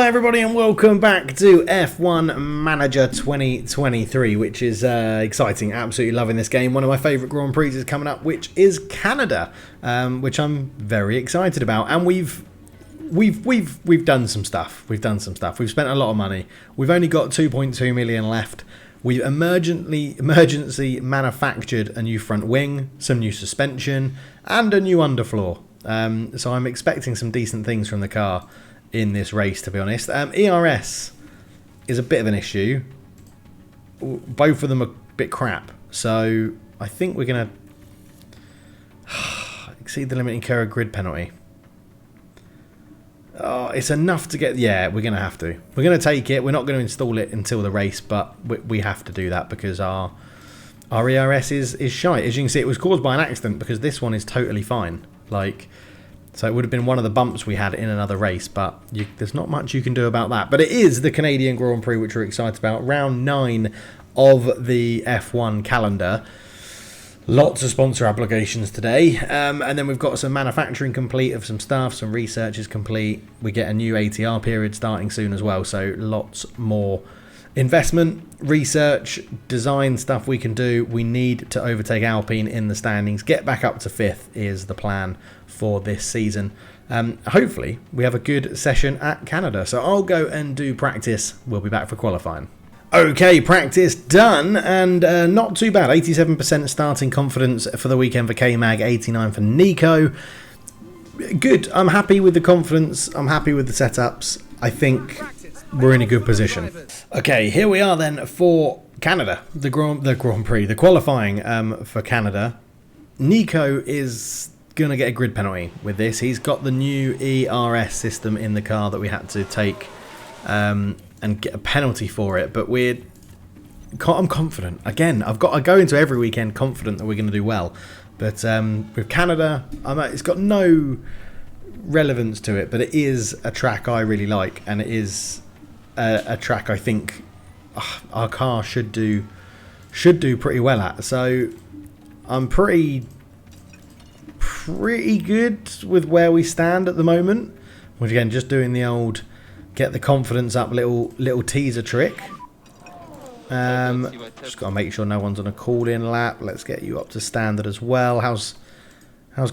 everybody and welcome back to F1 Manager 2023, which is exciting. Absolutely loving this game. One of my favourite Grand Prix is coming up, which is Canada, which I'm very excited about. And we've done some stuff. We've spent a lot of money. We've only got 2.2 million left. We've emergency manufactured a new front wing, some new suspension, and a new underfloor. So I'm expecting some decent things from the car in this race, to be honest. ERS is a bit of an issue. Both of them are a bit crap. So I think we're going to exceed the limit, incur a grid penalty. Oh, it's enough to get... Yeah, we're going to have to. We're going to take it. We're not going to install it until the race, but we have to do that because our ERS is shite. As you can see, it was caused by an accident because this one is totally fine. So it would have been one of the bumps we had in another race, but there's not much you can do about that. But it is the Canadian Grand Prix, which we're excited about. Round 9 of the F1 calendar. Lots of sponsor applications today. And then we've got some manufacturing complete of some stuff. Some research is complete. We get a new ATR period starting soon as well. So lots more investment, research, design stuff we can do. We need to overtake Alpine in the standings. Get back up to 5th is the plan for this season. Hopefully we have a good session at Canada. So I'll go and do practice. We'll be back for qualifying. Okay, practice done, and not too bad. 87% starting confidence for the weekend for K-Mag, 89 for Nico. Good. I'm happy with the confidence. I'm happy with the setups. I think we're in a good position. Okay, here we are then for Canada, the Grand Prix, the qualifying for Canada. Nico is going to get a grid penalty with this. He's got the new ERS system in the car that we had to take and get a penalty for it, but I'm confident. Again, I go into every weekend confident that we're going to do well, but with Canada, it's got no relevance to it, but it is a track I really like, and it is a track I think our car should do pretty well at. So I'm pretty good with where we stand at the moment. Which again, just doing the old get the confidence up little teaser trick. Just got to make sure no one's on a call-in lap. Let's get you up to standard as well. How's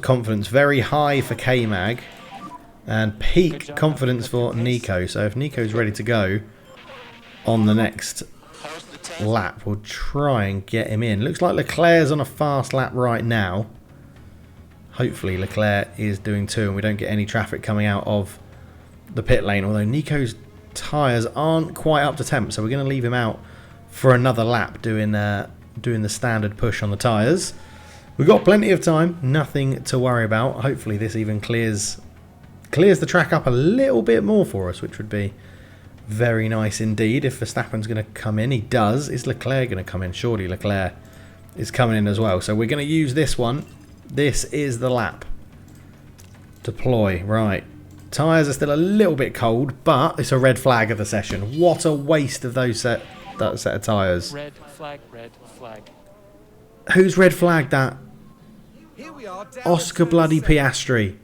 confidence? Very high for K-Mag. And peak confidence for Nico. So if Nico's ready to go on the next lap, we'll try and get him in. Looks like Leclerc's on a fast lap right now. Hopefully Leclerc is doing too, and we don't get any traffic coming out of the pit lane. Although Nico's tyres aren't quite up to temp, so we're going to leave him out for another lap doing the standard push on the tyres. We've got plenty of time, nothing to worry about. Hopefully this even clears the track up a little bit more for us, which would be very nice indeed. If Verstappen's going to come in, he does. Is Leclerc going to come in? Surely Leclerc is coming in as well. So we're going to use this one. This is the lap. Deploy. Right. Tyres are still a little bit cold, but it's a red flag of the session. What a waste of that set of tyres. Red flag, red flag. Who's red flagged that? Oscar bloody Piastri.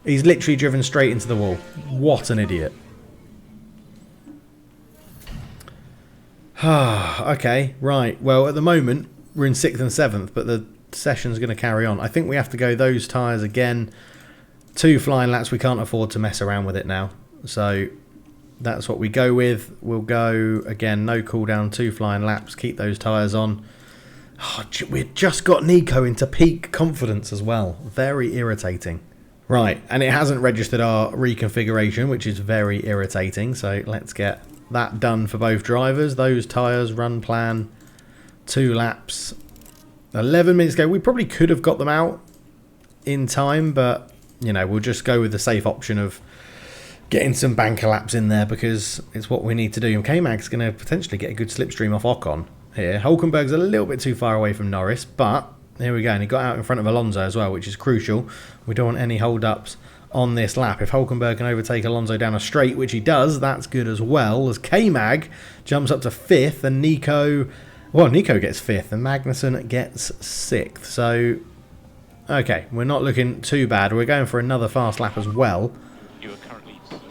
He's literally driven straight into the wall. What an idiot. Okay, right. Well, at the moment, we're in 6th and 7th, but the session's going to carry on. I think we have to go those tyres again. 2 flying laps. We can't afford to mess around with it now. So that's what we go with. We'll go, again, no cooldown, 2 flying laps. Keep those tyres on. We've just got Nico into peak confidence as well. Very irritating. Right, and it hasn't registered our reconfiguration, which is very irritating. So let's get that done for both drivers. Those tyres, run plan, 2 laps. 11 minutes ago. We probably could have got them out in time, but, you know, we'll just go with the safe option of getting some banker laps in there because it's what we need to do. And K-Mag's going to potentially get a good slipstream off Ocon here. Hulkenberg's a little bit too far away from Norris, but here we go. And he got out in front of Alonso as well, which is crucial. We don't want any hold-ups on this lap. If Hulkenberg can overtake Alonso down a straight, which he does, that's good as well. As K-Mag jumps up to 5th and Nico gets 5th and Magnussen gets 6th. So, okay, we're not looking too bad. We're going for another fast lap as well.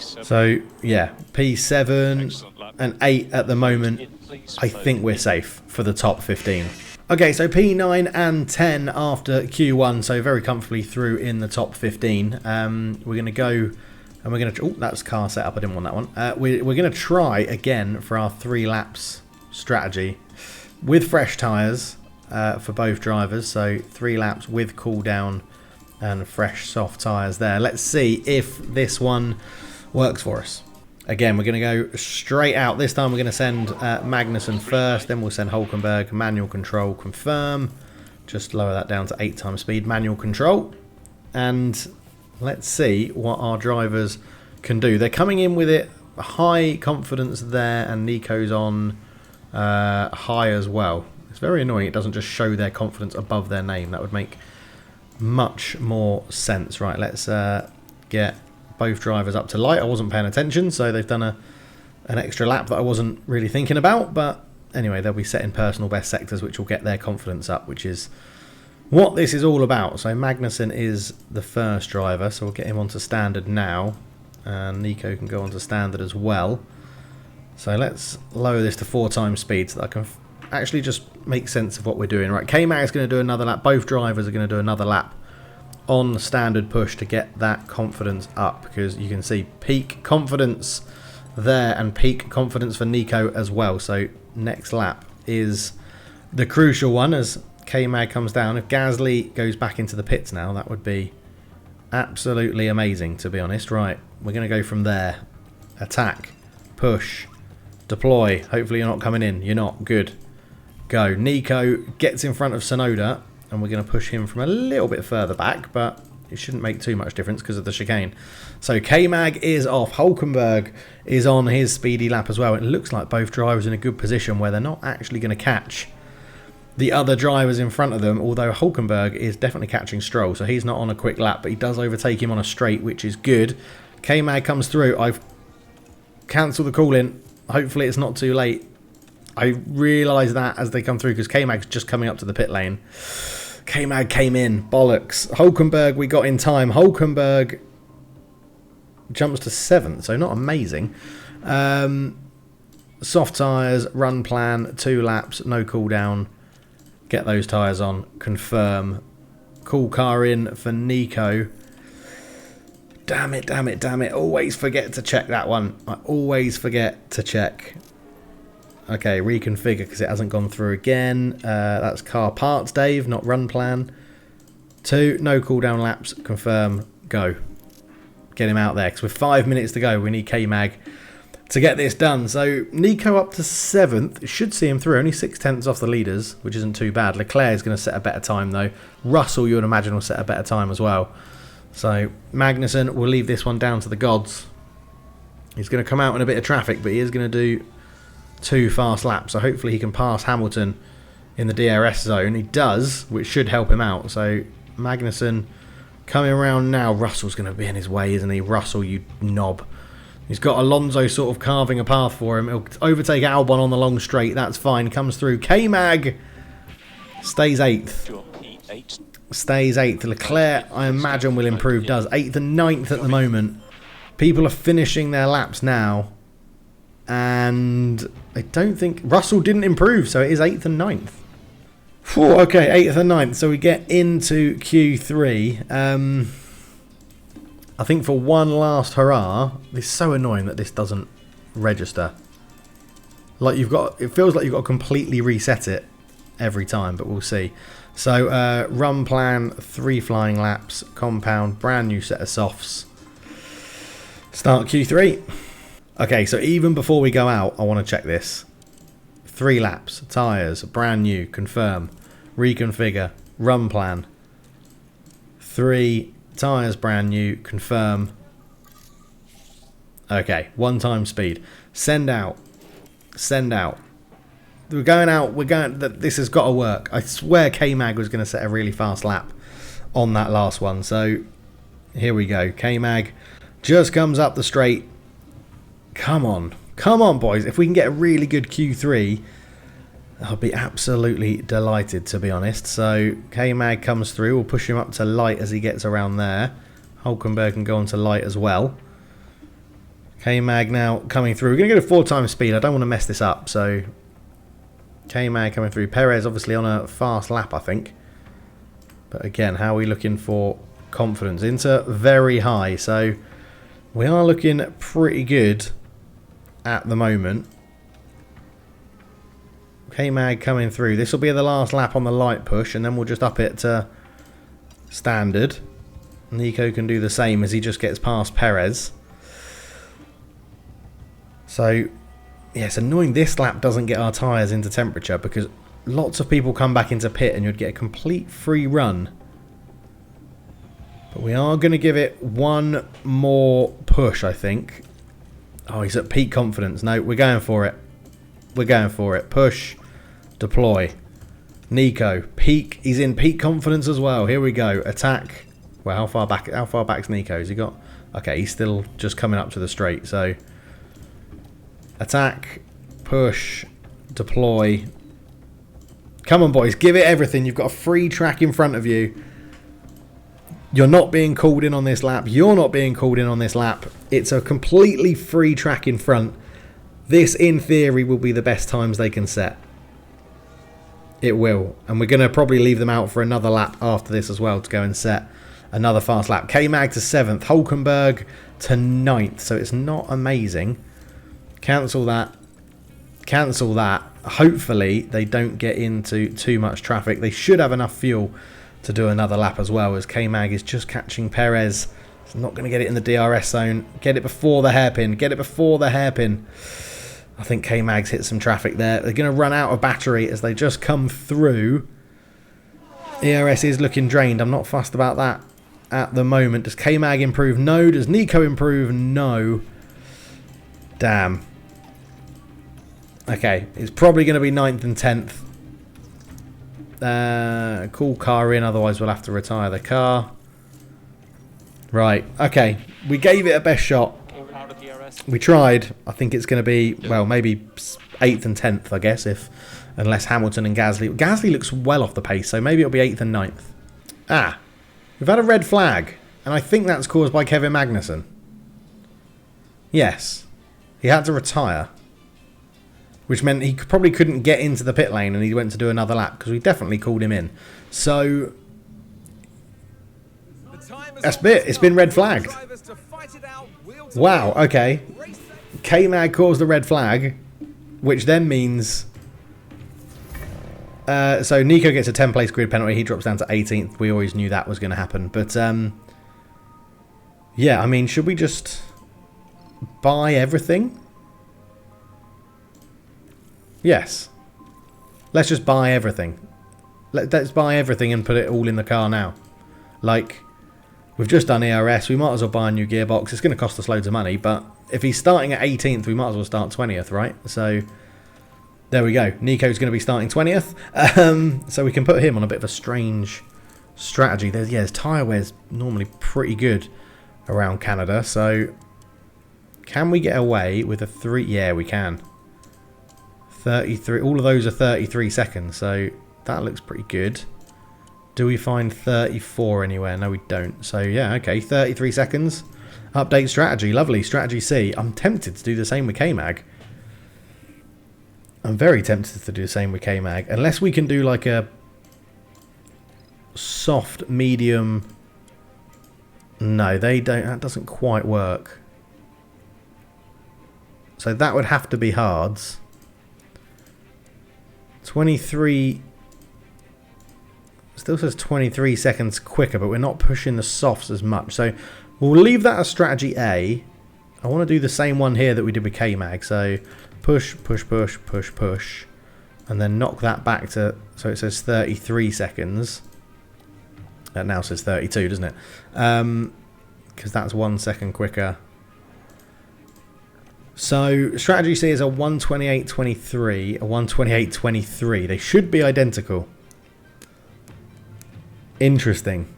So, yeah, P7 and 8 at the moment. I think we're safe for the top 15. Okay, so P9 and 10 after Q1, so very comfortably through in the top 15. We're going to go, and we're going to... Oh, that's car setup. I didn't want that one. We're going to try again for our 3 laps strategy with fresh tyres for both drivers. So 3 laps with cool down and fresh soft tyres there. Let's see if this one works for us. Again, we're going to go straight out. This time we're going to send Magnussen first, then we'll send Hulkenberg, manual control, confirm. Just lower that down to 8 times speed, manual control. And let's see what our drivers can do. They're coming in with it, high confidence there, and Nico's on high as well. It's very annoying it doesn't just show their confidence above their name. That would make much more sense. Right, let's get both drivers up to light. I wasn't paying attention, so they've done an extra lap that I wasn't really thinking about, but anyway, they'll be setting personal best sectors, which will get their confidence up, which is what this is all about. So Magnussen is the first driver, so we'll get him onto standard now, and Nico can go onto standard as well. So let's lower this to 4 times speed so that I can actually just make sense of what we're doing. Right, K-Mag is going to do another lap. Both drivers are going to do another lap on the standard push to get that confidence up, because you can see peak confidence there and peak confidence for Nico as well. So next lap is the crucial one as K-Mag comes down. If Gasly goes back into the pits now, that would be absolutely amazing, to be honest. Right, we're going to go from there. Attack, push, deploy. Hopefully you're not coming in. You're not. Good. Go. Nico gets in front of Tsunoda, and we're going to push him from a little bit further back, but it shouldn't make too much difference because of the chicane. So K-Mag is off. Hulkenberg is on his speedy lap as well. It looks like both drivers in a good position where they're not actually going to catch the other drivers in front of them, although Hulkenberg is definitely catching Stroll, so he's not on a quick lap, but he does overtake him on a straight, which is good. K-Mag comes through. I've cancelled the call-in. Hopefully it's not too late. I realise that as they come through, because K-Mag's just coming up to the pit lane. K-Mag came in. Bollocks. Hulkenberg we got in time. Hulkenberg jumps to 7th, so not amazing. Soft tyres, run plan, 2 laps, no cooldown. Get those tyres on. Confirm. Cool car in for Nico. Damn it, damn it, damn it. Always forget to check that one. I always forget to check. Okay, reconfigure because it hasn't gone through again. That's car parts, Dave, not run plan. 2, no cooldown laps, confirm, go. Get him out there, because with 5 minutes to go, we need K-Mag to get this done. So Nico up to 7th, should see him through, only 6/10 off the leaders, which isn't too bad. Leclerc is going to set a better time though. Russell, you would imagine, will set a better time as well. So Magnussen will leave this one down to the gods. He's going to come out in a bit of traffic, but he is going to do 2 fast laps, so hopefully he can pass Hamilton in the DRS zone. He does, which should help him out. So Magnussen coming around now. Russell's going to be in his way, isn't he? Russell, you knob. He's got Alonso sort of carving a path for him. He'll overtake Albon on the long straight. That's fine. Comes through. K-Mag stays 8th. Stays 8th. Leclerc, I imagine, will improve. Does 8th and 9th at the moment. People are finishing their laps now. And I don't think... Russell didn't improve, so it is 8th and 9th. Whew, okay, 8th and 9th. So we get into Q3. I think for one last hurrah, it's so annoying that this doesn't register. Like you've got... It feels like you've got to completely reset it every time, but we'll see. So, run plan, 3 flying laps, compound, brand new set of softs. Start Q3. Okay, so even before we go out, I want to check this. 3 laps, tyres, brand new, confirm, reconfigure, run plan. 3 tyres, brand new, confirm. Okay, 1 time speed. Send out. Send out. We're going out. We're going. This has got to work. I swear K-Mag was going to set a really fast lap on that last one. So here we go. K-Mag just comes up the straight. Come on. Come on, boys. If we can get a really good Q3, I'll be absolutely delighted, to be honest. So K-Mag comes through. We'll push him up to light as he gets around there. Hulkenberg can go on to light as well. K-Mag now coming through. We're going to go to 4 times speed. I don't want to mess this up. So K-Mag coming through. Perez obviously on a fast lap, I think. But again, how are we looking for confidence? Into very high. So we are looking pretty good at the moment. K-Mag coming through. This will be the last lap on the light push, and then we'll just up it to standard. Nico can do the same as he just gets past Perez. So, yeah, it's annoying this lap doesn't get our tyres into temperature because lots of people come back into pit and you'd get a complete free run. But we are going to give it one more push, I think. Oh, he's at peak confidence. No, we're going for it. We're going for it. Push. Deploy. Nico. Peak. He's in peak confidence as well. Here we go. Attack. Well, how far back's Nico? Has he got... Okay, he's still just coming up to the straight, so... Attack, push, deploy. Come on, boys. Give it everything. You've got a free track in front of you. You're not being called in on this lap. You're not being called in on this lap. It's a completely free track in front. This, in theory, will be the best times they can set. It will. And we're going to probably leave them out for another lap after this as well to go and set another fast lap. K-Mag to 7th. Hulkenberg to 9th. So it's not amazing. Cancel that. Cancel that. Hopefully they don't get into too much traffic. They should have enough fuel to do another lap as well, as K-Mag is just catching Perez. He's not going to get it in the DRS zone. Get it before the hairpin. Get it before the hairpin. I think K-Mag's hit some traffic there. They're going to run out of battery as they just come through. ERS is looking drained. I'm not fussed about that at the moment. Does K-Mag improve? No. Does Nico improve? No. Damn. Okay, it's probably going to be 9th and 10th. Cool car in, otherwise we'll have to retire the car. Right, okay. We gave it a best shot. We tried. I think it's going to be, well, maybe 8th and 10th, I guess, unless Hamilton and Gasly. Gasly looks well off the pace, so maybe it'll be 8th and 9th. Ah, we've had a red flag, and I think that's caused by Kevin Magnussen. Yes. He had to retire. Which meant he probably couldn't get into the pit lane and he went to do another lap because we definitely called him in. So, that's it. It's been red flagged. Wow, okay. K-Mag caused the red flag, which then means... so Nico gets a 10-place grid penalty. He drops down to 18th. We always knew that was going to happen. But, yeah, I mean, should we just buy everything? Yes. Let's just buy everything. Let's buy everything and put it all in the car now. Like, we've just done ERS. We might as well buy a new gearbox. It's going to cost us loads of money, but if he's starting at 18th, we might as well start 20th, right? So, there we go. Nico's going to be starting 20th. So we can put him on a bit of a strange strategy. His tyre wear's normally pretty good around Canada. So, can we get away with a 3? Yeah, we can. 33. All of those are 33 seconds, so that looks pretty good. Do we find 34 anywhere? No, we don't. So, yeah, okay, 33 seconds. Update strategy. Lovely. Strategy C. I'm tempted to do the same with K-Mag. I'm very tempted to do the same with K-Mag. Unless we can do like a soft, medium... No, they don't. That doesn't quite work. So that would have to be hards. 23... Still says 23 seconds quicker, but we're not pushing the softs as much. So we'll leave that as strategy A. I want to do the same one here that we did with K-Mag. So push, push, push, push, push. And then knock that back to... So it says 33 seconds. It now says 32, doesn't it? Because that's 1 second quicker. So strategy C is a 1:28.23, a 1:28.23. They should be identical. Interesting.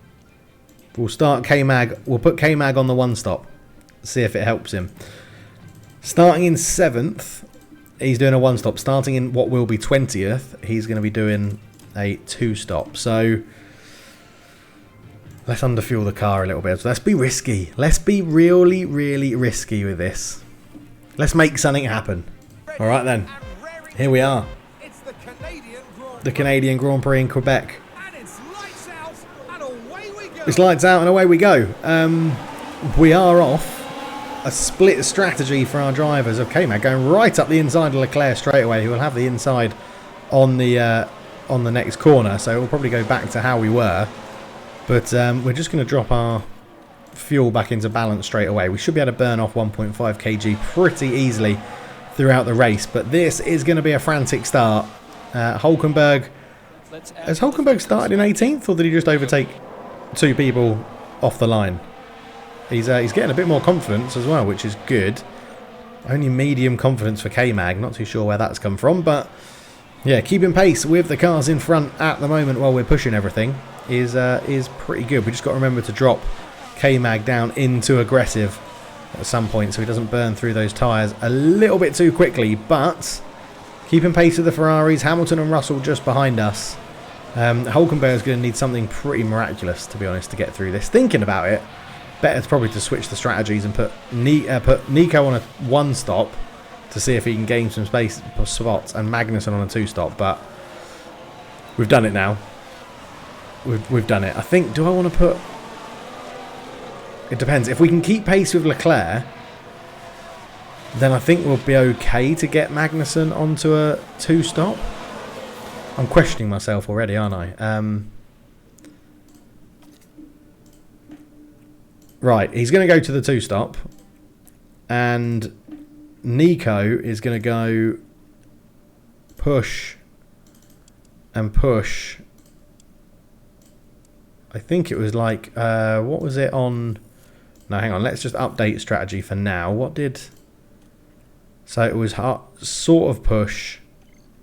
We'll start K-Mag. We'll put K-Mag on the 1-stop. See if it helps him. Starting in 7th, he's doing a 1-stop. Starting in what will be 20th, he's going to be doing a 2-stop. So let's underfuel the car a little bit. So let's be risky. Let's be really, really risky with this. Let's make something happen. All right then. Here we are. The Canadian Grand Prix in Quebec. It's lights out and away we go. We are off. A split strategy for our drivers of K-Mag going right up the inside of Leclerc straight away. Who will have the inside on the next corner. So we'll probably go back to how we were. But we're just going to drop our fuel back into balance straight away. We should be able to burn off 1.5 kg pretty easily throughout the race. But this is going to be a frantic start. Hulkenberg. Has Hulkenberg started in 18th, or did he just overtake 2 people off the line? He's getting a bit more confidence as well, which is good. Only medium confidence for K-Mag. Not too sure where that's come from, but yeah, keeping pace with the cars in front at the moment while we're pushing everything is pretty good. We just got to remember to drop K-Mag down into aggressive at some point so he doesn't burn through those tyres a little bit too quickly, but keeping pace with the Ferraris. Hamilton and Russell just behind us. Hulkenberg is going to need something pretty miraculous, to be honest, to get through this. Thinking about it, better probably to switch the strategies and put Nico on a 1-stop to see if he can gain some spots, and Magnussen on a 2-stop. But we've done it now. We've done it. I think, do I want to put... It depends. If we can keep pace with Leclerc, then I think we'll be okay to get Magnussen onto a 2-stop. I'm questioning myself already, aren't I? Right, he's going to go to the 2-stop. And Nico is going to go push and push. I think it was like, what was it on... No, hang on, let's just update strategy for now. What did... So it was sort of push,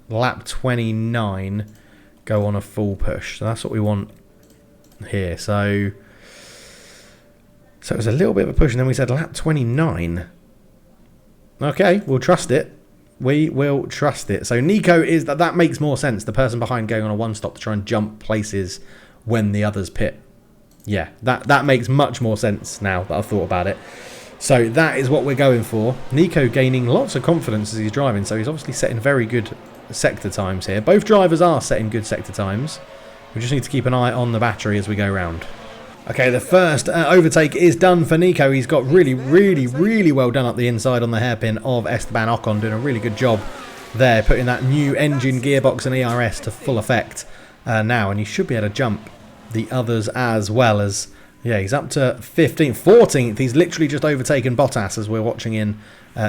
lap 29, go on a full push. So that's what we want here. So it was a little bit of a push, and then we said lap 29. Okay, we'll trust it. We will trust it. So Nico is... That makes more sense. The person behind going on a 1-stop to try and jump places when the others pit. Yeah, that makes much more sense now that I've thought about it. So that is what we're going for. Nico gaining lots of confidence as he's driving, so he's obviously setting very good sector times here. Both drivers are setting good sector times. We just need to keep an eye on the battery as we go round. Okay, the first overtake is done for Nico. He's got really, really, really well done up the inside on the hairpin of Esteban Ocon, doing a really good job there, putting that new engine, gearbox and ERS to full effect now, and he should be able to jump the others as well. As yeah, he's up to 15th, 14th. He's literally just overtaken Bottas as we're watching in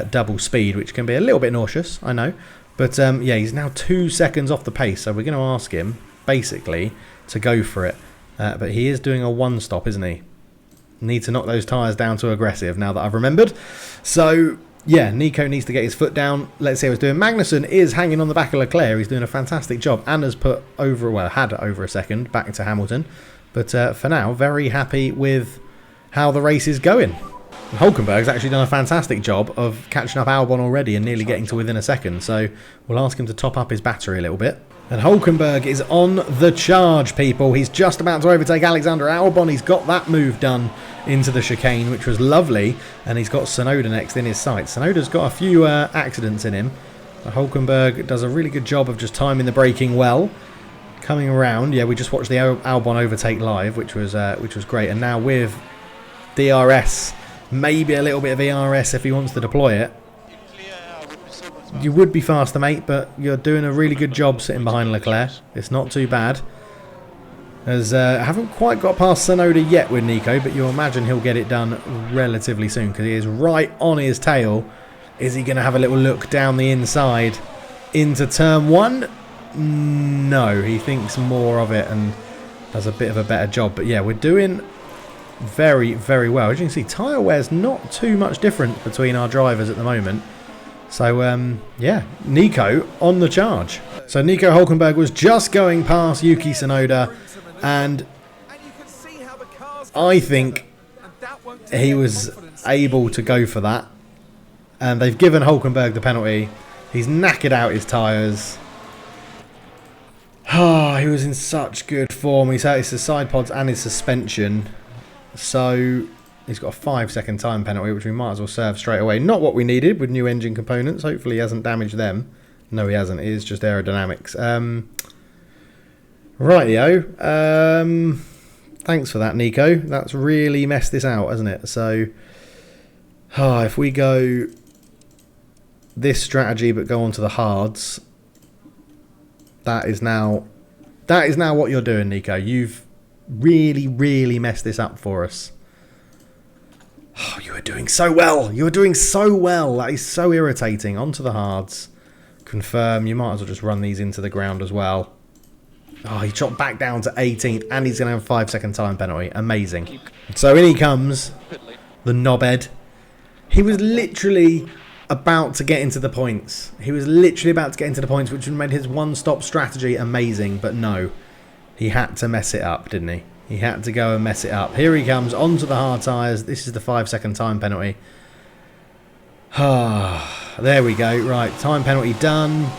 double speed, which can be a little bit nauseous, I know. But yeah, he's now 2 seconds off the pace, so we're going to ask him, basically, to go for it. But he is doing a 1-stop, isn't he? Need to knock those tyres down to aggressive, now that I've remembered. So, yeah, Nico needs to get his foot down. Let's see how he's doing. Magnussen is hanging on the back of Leclerc. He's doing a fantastic job and has put over, well, had over a second back to Hamilton. But for now, very happy with how the race is going. Hulkenberg's actually done a fantastic job of catching up Albon already and nearly getting to within a second. So we'll ask him to top up his battery a little bit. And Hulkenberg is on the charge, people. He's just about to overtake Alexander Albon. He's got that move done into the chicane, which was lovely. And he's got Tsunoda next in his sights. Tsunoda's got a few accidents in him. But Hulkenberg does a really good job of just timing the braking well. Coming around, yeah, we just watched the Albon overtake live, which was great. And now with DRS, maybe a little bit of ERS if he wants to deploy it. You would be faster, mate, but you're doing a really good job sitting behind Leclerc. It's not too bad. As I haven't quite got past Tsunoda yet with Nico, but you'll imagine he'll get it done relatively soon because he is right on his tail. Is he going to have a little look down the inside into turn 1? No, he thinks more of it and does a bit of a better job. But yeah, we're doing very, very well. As you can see, tyre wear's not too much different between our drivers at the moment. So, yeah, Nico on the charge. So Nico Hulkenberg was just going past Yuki Tsunoda, and I think he was able to go for that. And they've given Hulkenberg the penalty. He's knackered out his tyres. Oh, he was in such good form. He's hurt his side pods and his suspension. So, He's got a 5-second time penalty, which we might as well serve straight away. Not what we needed with new engine components. Hopefully he hasn't damaged them. No, he hasn't. It is just aerodynamics. Rightio. Thanks for that, Nico. That's really messed this out, hasn't it? So, if we go this strategy but go on to the hards, that is now what you're doing, Nico. You've really, really messed this up for us. Oh, you are doing so well. You are doing so well. That is so irritating. Onto the hards. Confirm. You might as well just run these into the ground as well. Oh, he dropped back down to 18th, and he's going to have a 5-second time penalty. Amazing. So in he comes, the knobhead. He was literally about to get into the points. He was literally about to get into the points, which would have made his one-stop strategy amazing. But no, he had to mess it up, didn't he? He had to go and mess it up. Here he comes, onto the hard tyres. This is the 5-second time penalty. There we go. Right, time penalty done.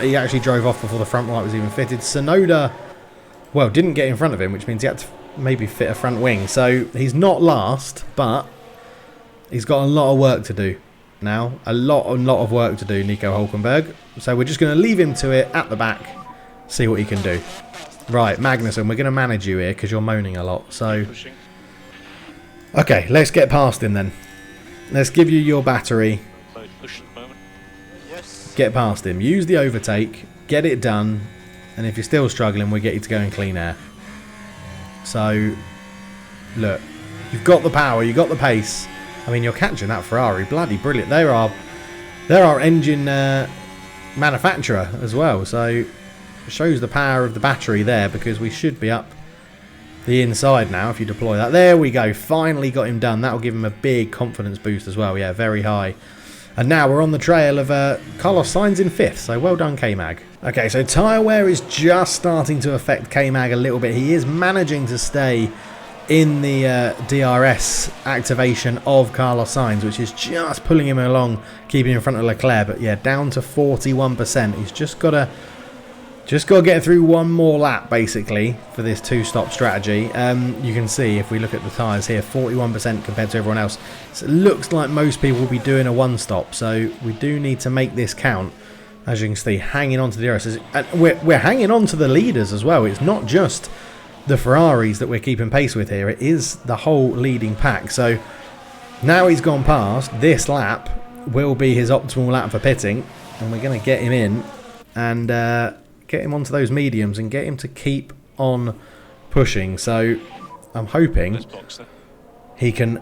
He actually drove off before the front light was even fitted. Sonoda, well, didn't get in front of him, which means he had to maybe fit a front wing. So he's not last, but he's got a lot of work to do now. A lot of work to do, Nico Hulkenberg. So we're just going to leave him to it at the back, see what he can do. Right, Magnussen, we're going to manage you here because you're moaning a lot. So, okay, let's get past him then. Let's give you your battery. Get past him. Use the overtake. Get it done. And if you're still struggling, we'll get you to go in clean air. So, look. You've got the power. You've got the pace. I mean, you're catching that Ferrari. Bloody brilliant. They're our engine manufacturer as well. So, it shows the power of the battery there because we should be up the inside now if you deploy that. There we go. Finally got him done. That'll give him a big confidence boost as well. Yeah, very high. And now we're on the trail of Carlos Sainz in 5th, so well done K-Mag. Okay, so tyre wear is just starting to affect K-Mag a little bit. He is managing to stay in the DRS activation of Carlos Sainz, which is just pulling him along, keeping him in front of Leclerc. But yeah, down to 41%. He's just got to get through one more lap, basically, for this two-stop strategy. You can see, if we look at the tyres here, 41% compared to everyone else. So it looks like most people will be doing a one-stop, so we do need to make this count. As you can see, hanging on to the DRS. And we're hanging on to the leaders as well. It's not just the Ferraris that we're keeping pace with here. It is the whole leading pack. So now he's gone past, this lap will be his optimal lap for pitting. And we're going to get him in and get him onto those mediums and get him to keep on pushing. So I'm hoping he can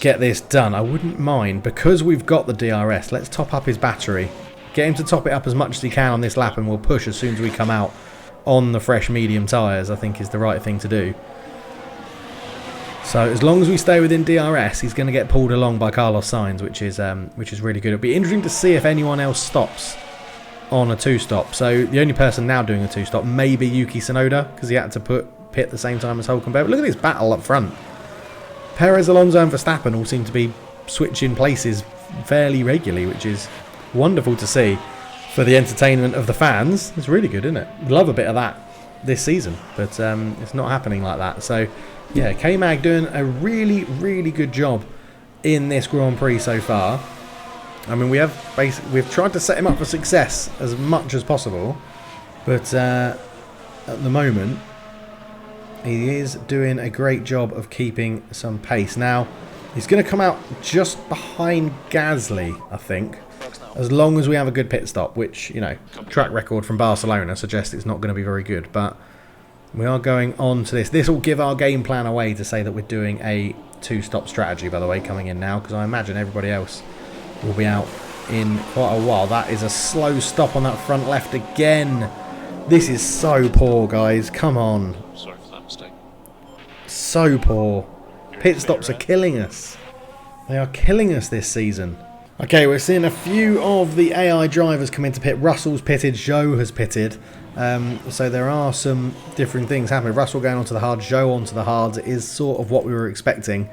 get this done. I wouldn't mind, because we've got the DRS, let's top up his battery. Get him to top it up as much as he can on this lap, and we'll push as soon as we come out on the fresh medium tyres, I think is the right thing to do. So as long as we stay within DRS, he's going to get pulled along by Carlos Sainz, which is really good. It'll be interesting to see if anyone else stops on a two-stop. So the only person now doing a two-stop may be Yuki Tsunoda, because he had to pit at the same time as Hulkenberg. But look at this battle up front. Perez, Alonso and Verstappen all seem to be switching places fairly regularly, which is wonderful to see for the entertainment of the fans. It's really good, isn't it? Love a bit of that this season, but it's not happening like that. So yeah, K-Mag doing a really, really good job in this Grand Prix so far. I mean, we've tried to set him up for success as much as possible, but at the moment he is doing a great job of keeping some pace. Now he's going to come out just behind Gasly, I think, as long as we have a good pit stop, which, you know, track record from Barcelona suggests it's not going to be very good, but we are going on to this. This will give our game plan away to say that we're doing a two-stop strategy, by the way, coming in now, because I imagine everybody else will be out in quite a while. That is a slow stop on that front left again. This is so poor, guys. Come on. Sorry for that mistake. So poor. Pit stops are killing us. They are killing us this season. Okay, we're seeing a few of the AI drivers come into pit. Russell's pitted, Zhou has pitted. So there are some different things happening. Russell going onto the hards, Zhou onto the hards. It is sort of what we were expecting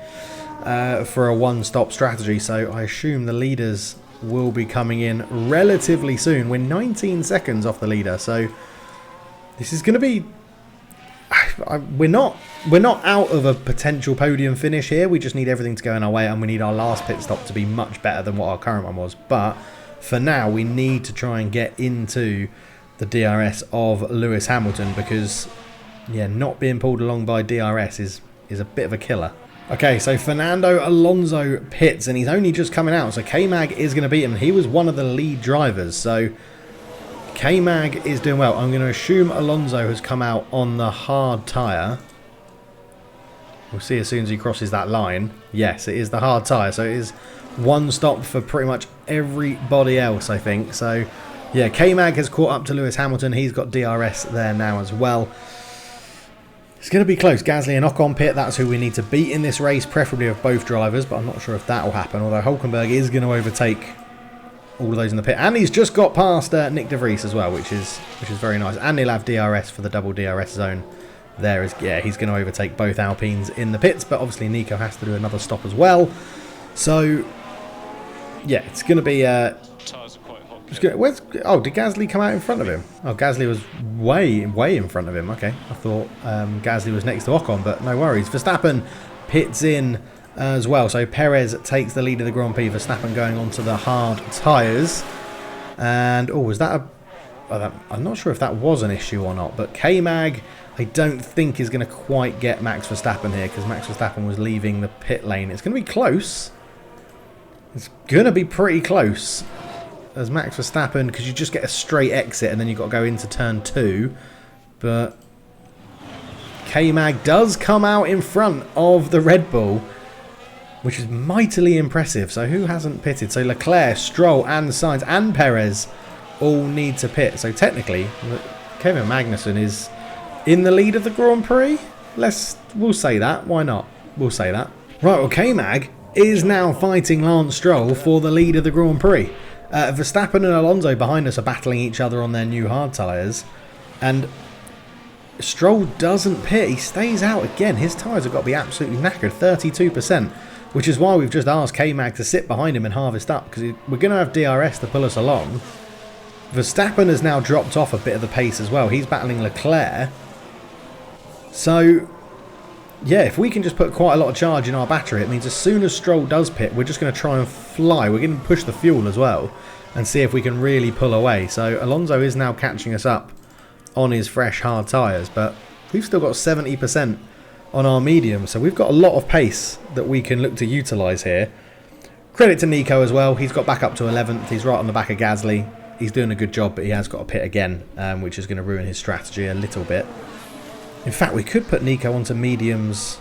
for a one-stop strategy. So I assume the leaders will be coming in relatively soon. We're 19 seconds off the leader. So this is going to be... we're not out of a potential podium finish here. We just need everything to go in our way, and we need our last pit stop to be much better than what our current one was. But for now, we need to try and get into the DRS of Lewis Hamilton, because yeah, not being pulled along by DRS is a bit of a killer. Okay, so Fernando Alonso pits, and he's only just coming out, so K-Mag is going to beat him. He was one of the lead drivers, so K-Mag is doing well. I'm going to assume Alonso has come out on the hard tyre. We'll see as soon as he crosses that line. Yes, it is the hard tyre, so it is one stop for pretty much everybody else, I think. So yeah, K-Mag has caught up to Lewis Hamilton. He's got DRS there now as well. It's going to be close. Gasly and Ocon pit. That's who we need to beat in this race, preferably of both drivers, but I'm not sure if that will happen, although Hulkenberg is going to overtake all of those in the pit. And he's just got past Nick de Vries as well, which is very nice. And he'll have DRS for the double DRS zone there. Yeah, he's going to overtake both Alpines in the pits, but obviously Nico has to do another stop as well. So, yeah, it's going to be... Oh, did Gasly come out in front of him? Oh, Gasly was way in front of him. Okay, I thought Gasly was next to Ocon, but no worries. Verstappen pits in as well. So Perez takes the lead of the Grand Prix. Verstappen going on to the hard tyres. And, oh, was that a... I'm not sure if that was an issue or not, but K-Mag, I don't think is going to quite get Max Verstappen here, because Max Verstappen was leaving the pit lane. It's going to be close. It's going to be pretty close. As Max Verstappen, because you just get a straight exit and then you've got to go into turn 2. But K-Mag does come out in front of the Red Bull, which is mightily impressive. So who hasn't pitted? So Leclerc, Stroll and Sainz and Perez all need to pit. So technically, Kevin Magnussen is in the lead of the Grand Prix. We'll say that. Why not? We'll say that. Right, well, K-Mag is now fighting Lance Stroll for the lead of the Grand Prix. Verstappen and Alonso behind us are battling each other on their new hard tyres, and Stroll doesn't pit. He stays out again. His tyres have got to be absolutely knackered, 32%, which is why we've just asked K-Mag to sit behind him and harvest up, because we're going to have DRS to pull us along. Verstappen has now dropped off a bit of the pace as well. He's battling Leclerc. So yeah, if we can just put quite a lot of charge in our battery, it means as soon as Stroll does pit, we're just going to try and fly. We're going to push the fuel as well and see if we can really pull away. So Alonso is now catching us up on his fresh hard tyres, but we've still got 70% on our medium, so we've got a lot of pace that we can look to utilise here. Credit to Nico as well. He's got back up to 11th. He's right on the back of Gasly. He's doing a good job, but he has got to pit again, which is going to ruin his strategy a little bit. In fact, we could put Nico onto mediums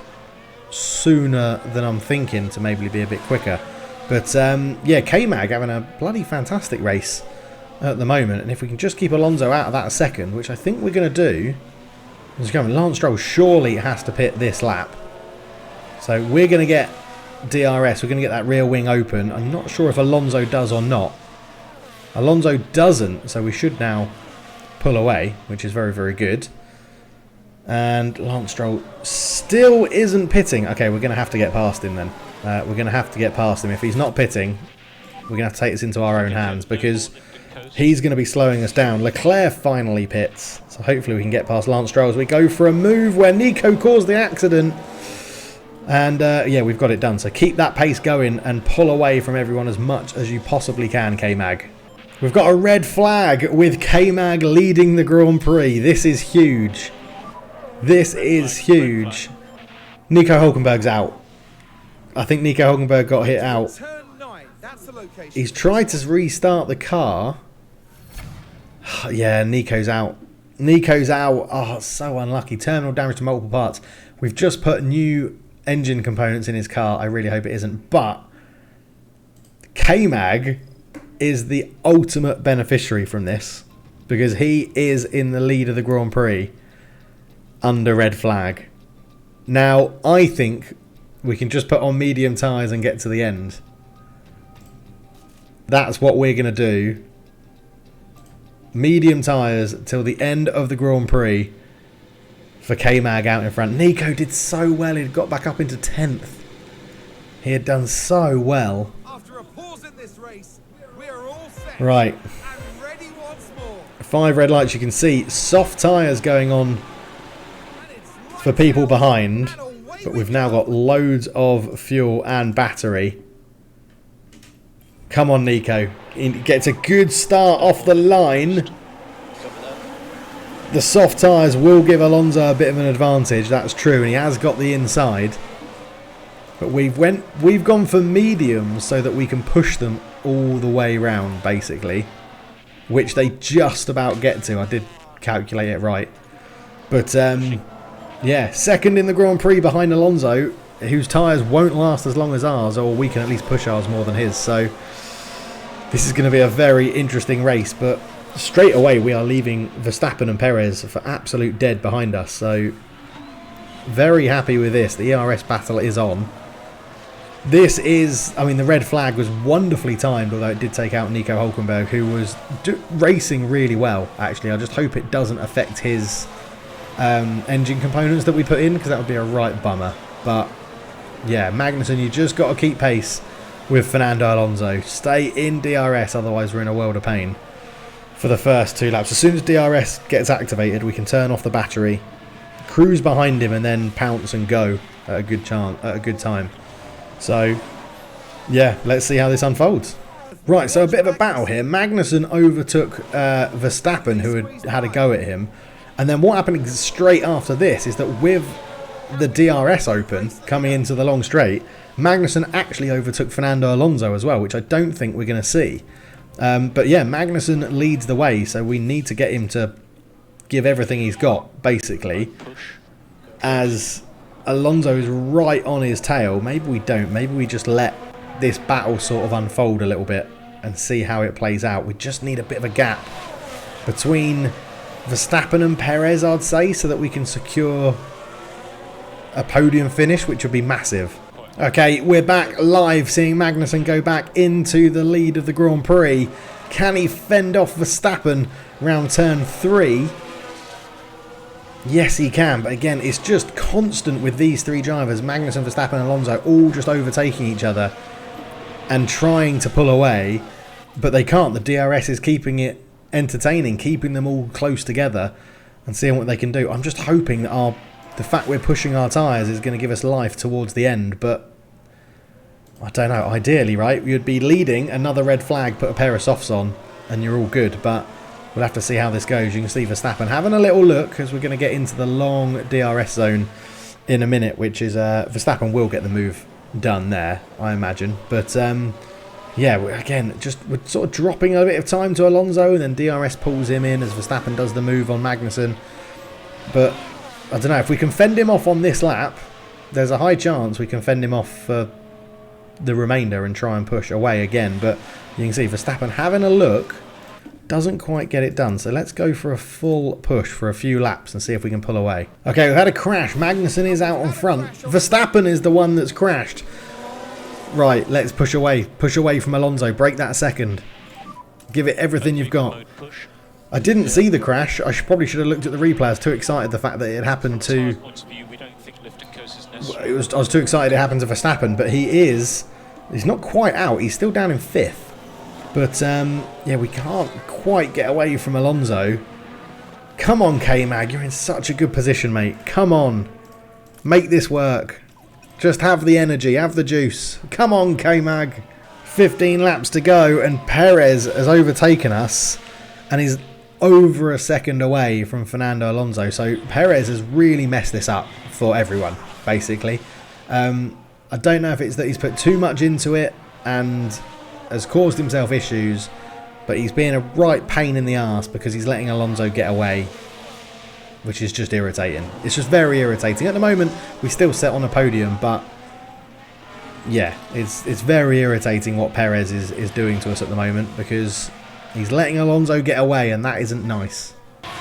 sooner than I'm thinking to maybe be a bit quicker. But yeah, K-Mag having a bloody fantastic race at the moment. And if we can just keep Alonso out of that a second, which I think we're going to do. Lance Stroll surely has to pit this lap. So we're going to get DRS. We're going to get that rear wing open. I'm not sure if Alonso does or not. Alonso doesn't, so we should now pull away, which is very, very good. And Lance Stroll still isn't pitting. Okay, we're going to have to get past him then. We're going to have to get past him. If he's not pitting, we're going to have to take this into our own hands, because he's going to be slowing us down. Leclerc finally pits, so hopefully we can get past Lance Stroll as we go for a move where Nico caused the accident. And yeah, we've got it done. So keep that pace going and pull away from everyone as much as you possibly can, K-Mag. We've got a red flag with K-Mag leading the Grand Prix. This is huge. This is huge. Nico Hulkenberg's out. I think Nico Hulkenberg got hit out. He's tried to restart the car. Yeah, Nico's out. Nico's out. Oh, so unlucky. Terminal damage to multiple parts. We've just put new engine components in his car. I really hope it isn't. But K-Mag is the ultimate beneficiary from this, because he is in the lead of the Grand Prix under red flag. Now, I think we can just put on medium tyres and get to the end. That's what we're going to do. Medium tyres till the end of the Grand Prix for K-Mag out in front. Nico did so well. He got back up into 10th. He had done so well. After a pause in this race, we are all set. Right. And ready once more. 5 red lights. You can see soft tyres going on for people behind, but we've now got loads of fuel and battery. Come on, Nico. He gets a good start off the line. The soft tyres will give Alonso a bit of an advantage, that's true, and he has got the inside. But we've gone for mediums so that we can push them all the way round, basically. Which they just about get to. I did calculate it right. But, yeah, second in the Grand Prix behind Alonso, whose tyres won't last as long as ours, or we can at least push ours more than his. So, this is going to be a very interesting race. But straight away, we are leaving Verstappen and Perez for absolute dead behind us. So, very happy with this. The ERS battle is on. This is, I mean, the red flag was wonderfully timed, although it did take out Nico Hülkenberg, who was racing really well, actually. I just hope it doesn't affect his engine components that we put in, because that would be a right bummer. But, yeah, Magnussen, you just got to keep pace with Fernando Alonso. Stay in DRS, otherwise we're in a world of pain for the first 2 laps. As soon as DRS gets activated, we can turn off the battery, cruise behind him, and then pounce and go at a good time. So, yeah, let's see how this unfolds. Right, so a bit of a battle here. Magnussen overtook Verstappen, who had a go at him. And then what happened straight after this is that with the DRS open, coming into the long straight, Magnussen actually overtook Fernando Alonso as well, which I don't think we're going to see. But yeah, Magnussen leads the way, so we need to get him to give everything he's got, basically, as Alonso is right on his tail. Maybe we don't. Maybe we just let this battle sort of unfold a little bit and see how it plays out. We just need a bit of a gap between Verstappen and Perez, I'd say, so that we can secure a podium finish, which would be massive. Okay, we're back live, seeing Magnussen go back into the lead of the Grand Prix. Can he fend off Verstappen round turn 3? Yes, he can, but again, it's just constant with these 3 drivers, Magnussen, Verstappen and Alonso, all just overtaking each other and trying to pull away, but they can't. The DRS is keeping it entertaining, keeping them all close together and seeing what they can do. I'm just hoping that the fact we're pushing our tyres is going to give us life towards the end, but I don't know. Ideally, right, you'd be leading, another red flag, put a pair of softs on, and you're all good, but we'll have to see how this goes. You can see Verstappen having a little look, because we're going to get into the long DRS zone in a minute, which is Verstappen will get the move done there, I imagine. But yeah, again, we're sort of dropping a bit of time to Alonso, and then DRS pulls him in as Verstappen does the move on Magnussen. But I don't know, if we can fend him off on this lap, there's a high chance we can fend him off for the remainder and try and push away again. But you can see Verstappen having a look, doesn't quite get it done. So let's go for a full push for a few laps and see if we can pull away. Okay, we've had a crash. Magnussen is out on front. Verstappen is the one that's crashed. Right, let's push away. Push away from Alonso. Break that second. Give it everything you've got. I didn't see the crash. I probably should have looked at the replay. I was too excited the fact that it happened to... I was too excited it happened to Verstappen, but he's not quite out. He's still down in 5th. But, yeah, we can't quite get away from Alonso. Come on, K-Mag. You're in such a good position, mate. Come on. Make this work. Just have the energy. Have the juice. Come on, K-Mag. 15 laps to go, and Perez has overtaken us. And he's over a second away from Fernando Alonso. So, Perez has really messed this up for everyone, basically. I don't know if it's that he's put too much into it and has caused himself issues, but he's being a right pain in the arse because he's letting Alonso get away, which is just irritating. It's just very irritating. At the moment, we still sit on a podium, but yeah, it's very irritating what Perez is doing to us at the moment, because he's letting Alonso get away, and that isn't nice.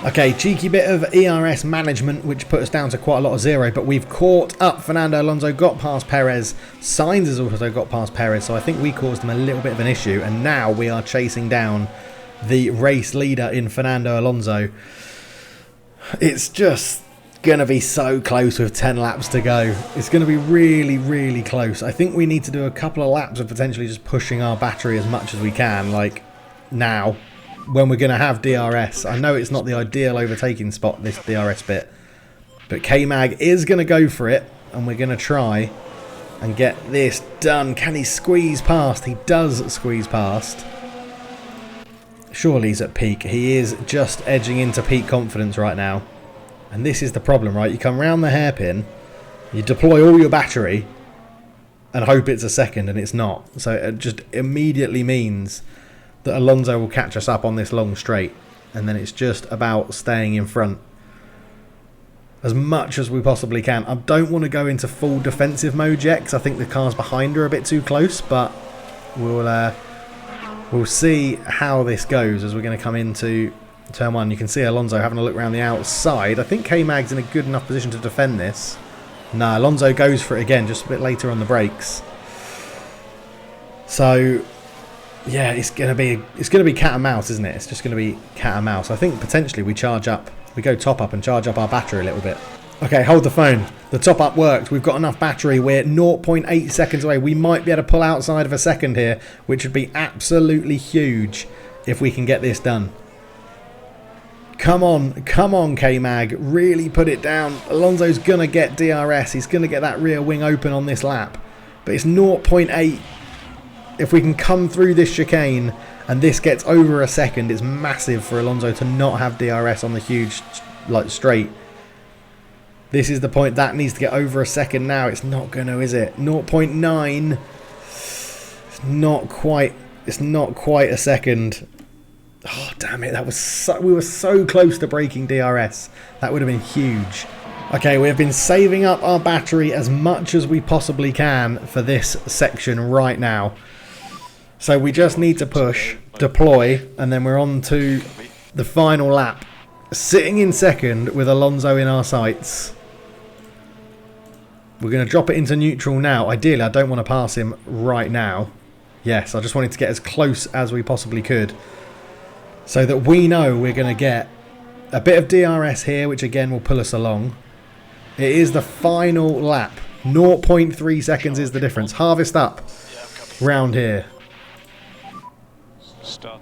Okay, cheeky bit of ERS management, which put us down to quite a lot of 0, but we've caught up. Fernando Alonso got past Perez. Sainz has also got past Perez, so I think we caused him a little bit of an issue, and now we are chasing down the race leader in Fernando Alonso. It's just going to be so close with 10 laps to go. It's going to be really, really close. I think we need to do a couple of laps of potentially just pushing our battery as much as we can, like now, when we're going to have DRS. I know it's not the ideal overtaking spot, this DRS bit, But K-Mag is going to go for it, and we're going to try and get this done. Can he squeeze past? He does squeeze past. Surely he's at peak. He is just edging into peak confidence right now. And this is the problem, right? You come round the hairpin, you deploy all your battery, and hope it's a second, and it's not. So it just immediately means that Alonso will catch us up on this long straight. And then it's just about staying in front as much as we possibly can. I don't want to go into full defensive mode yet, because I think the cars behind are a bit too close, but we'll see how this goes as we're going to come into turn 1. You can see Alonso having a look around the outside. I think K-Mag's in a good enough position to defend this. No, Alonso goes for it again, just a bit later on the brakes. So yeah, it's gonna be cat and mouse, isn't it? It's just gonna be cat and mouse. I think potentially we go top up and charge up our battery a little bit. Okay, hold the phone. The top up worked. We've got enough battery. We're 0.8 seconds away. We might be able to pull outside of a second here, which would be absolutely huge if we can get this done. Come on, K-Mag. Really put it down. Alonso's going to get DRS. He's going to get that rear wing open on this lap. But it's 0.8. If we can come through this chicane and this gets over a second, it's massive for Alonso to not have DRS on the huge straight. This is the point. That needs to get over a second now. It's not going to, is it? 0.9. It's not quite a second. Oh, damn it. We were so close to breaking DRS. That would have been huge. Okay, we've been saving up our battery as much as we possibly can for this section right now. So we just need to push, deploy, and then we're on to the final lap. Sitting in second with Alonso in our sights. We're going to drop it into neutral now. Ideally, I don't want to pass him right now. Yes, I just wanted to get as close as we possibly could, so that we know we're going to get a bit of DRS here, which again will pull us along. It is the final lap. 0.3 seconds is the difference. Harvest up round here.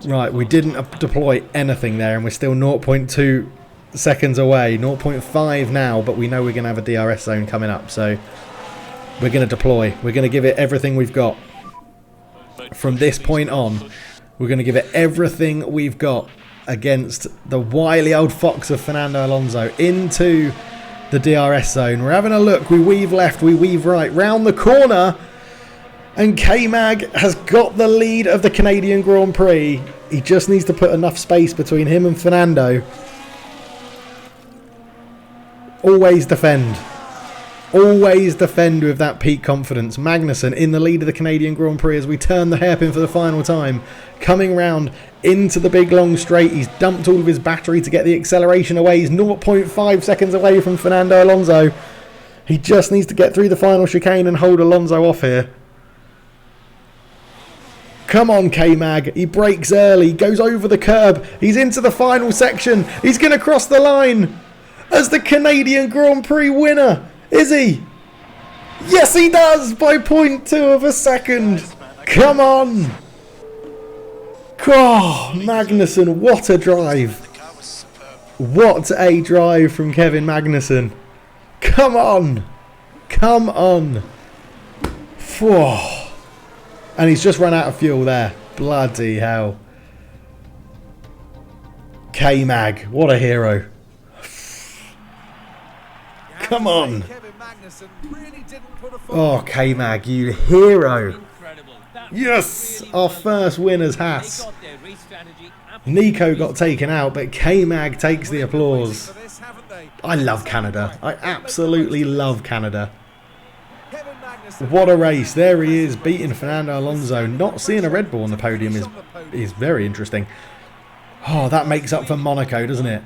Right, we didn't deploy anything there, and we're still 0.2 seconds away. 0.5 now, but we know we're going to have a DRS zone coming up, so we're going to deploy. We're going to give it everything we've got. From this point on, we're going to give it everything we've got against the wily old fox of Fernando Alonso into the DRS zone. We're having a look. We weave left, we weave right, round the corner, and K-Mag has got the lead of the Canadian Grand Prix. He just needs to put enough space between him and Fernando. Always defend. Always defend with that peak confidence. Magnussen in the lead of the Canadian Grand Prix as we turn the hairpin for the final time. Coming round into the big long straight. He's dumped all of his battery to get the acceleration away. He's 0.5 seconds away from Fernando Alonso. He just needs to get through the final chicane and hold Alonso off here. Come on, K-Mag. He brakes early. Goes over the curb. He's into the final section. He's going to cross the line as the Canadian Grand Prix winner. Is he? Yes, he does, by 0.2 of a second. Come on. Oh, Magnussen, what a drive. What a drive from Kevin Magnussen. Come on. Come on. Whoa. And he's just run out of fuel there. Bloody hell. K-Mag, what a hero. Come on. Oh, K-Mag, you hero. Yes, our first winner's Haas. Nico got taken out, but K-Mag takes the applause. I love Canada. I absolutely love Canada. What a race. There he is, beating Fernando Alonso. Not seeing a Red Bull on the podium is very interesting. Oh, that makes up for Monaco, doesn't it?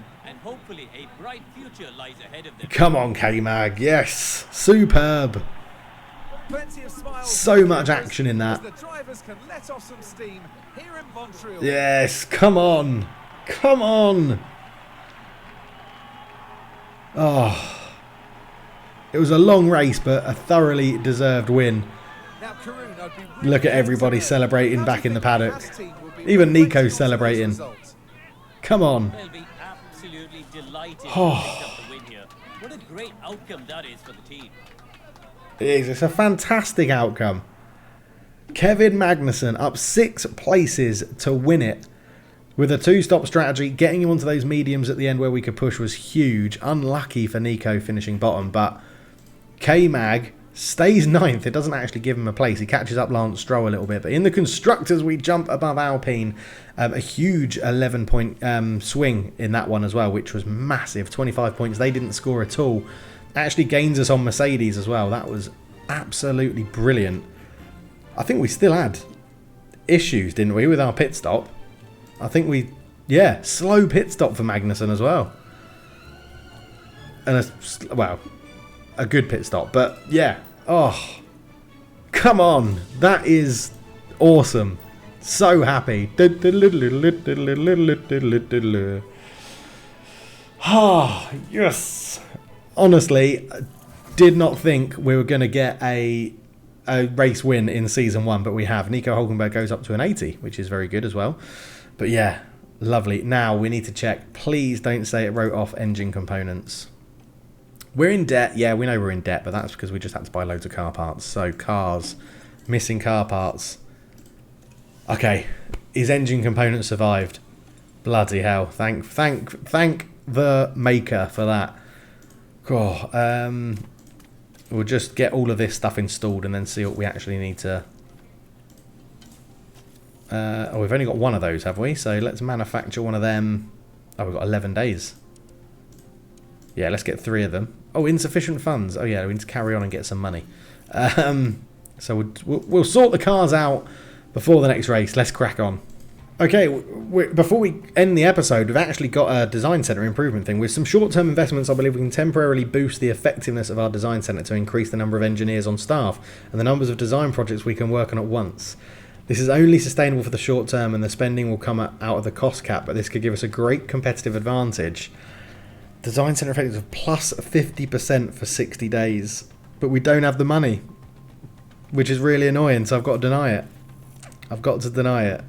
Come on, K-Mag. Yes. Superb. So much action in that. Yes. Come on. Come on. Oh. It was a long race, but a thoroughly deserved win. Look at everybody celebrating back in the paddock. Even Nico's celebrating. Come on. Oh. great outcome that is for the team. It is. It's a fantastic outcome. Kevin Magnussen up 6 places to win it. With a 2-stop strategy, getting him onto those mediums at the end where we could push was huge. Unlucky for Nico finishing bottom, but K-Mag stays 9th. It doesn't actually give him a place. He catches up Lance Stroll a little bit. But in the Constructors, we jump above Alpine. A huge 11-point swing in that one as well, which was massive. 25 points. They didn't score at all. Actually gains us on Mercedes as well. That was absolutely brilliant. I think we still had issues, didn't we, with our pit stop? I think we, yeah, slow pit stop for Magnussen as well. And a good pit stop. But yeah, oh, come on. That is awesome. So happy. Ah, yes. Honestly, did not think we were going to get a race win in Season 1, but we have. Nico Hulkenberg goes up to an 80, which is very good as well. But yeah, lovely. Now we need to check. Please don't say it wrote off engine components. We're in debt. Yeah, we know we're in debt, but that's because we just had to buy loads of car parts. So cars, missing car parts. Okay, his engine component survived. Bloody hell! Thank the maker for that. Oh, we'll just get all of this stuff installed and then see what we actually need to. Oh, we've only got one of those, have we? So let's manufacture one of them. Oh, we've got 11 days. Yeah, let's get 3 of them. Oh, insufficient funds. Oh, yeah, we need to carry on and get some money. So we'll sort the cars out before the next race. Let's crack on. Okay, before we end the episode, we've actually got a design centre improvement thing. With some short-term investments, I believe we can temporarily boost the effectiveness of our design centre to increase the number of engineers on staff and the numbers of design projects we can work on at once. This is only sustainable for the short term and the spending will come out of the cost cap, but this could give us a great competitive advantage. Design centre effectiveness of plus 50% for 60 days, but we don't have the money, which is really annoying, so I've got to deny it. I've got to deny it.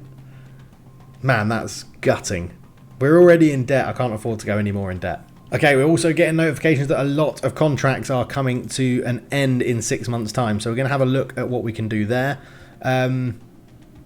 Man, that's gutting. We're already in debt. I can't afford to go any more in debt. Okay, we're also getting notifications that a lot of contracts are coming to an end in 6 months' time, so we're going to have a look at what we can do there.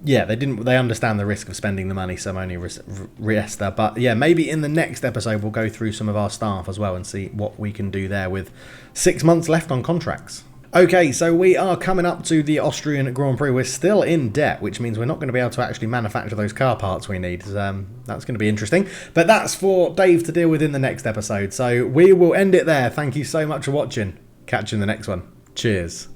Yeah, they understand the risk of spending the money, so I'm only Riesta. But yeah, maybe in the next episode we'll go through some of our staff as well and see what we can do there with 6 months left on contracts. Okay, so we are coming up to the Austrian Grand Prix. We're still in debt, which means we're not going to be able to actually manufacture those car parts we need. That's going to be interesting. But that's for Dave to deal with in the next episode. So we will end it there. Thank you so much for watching. Catch you in the next one. Cheers.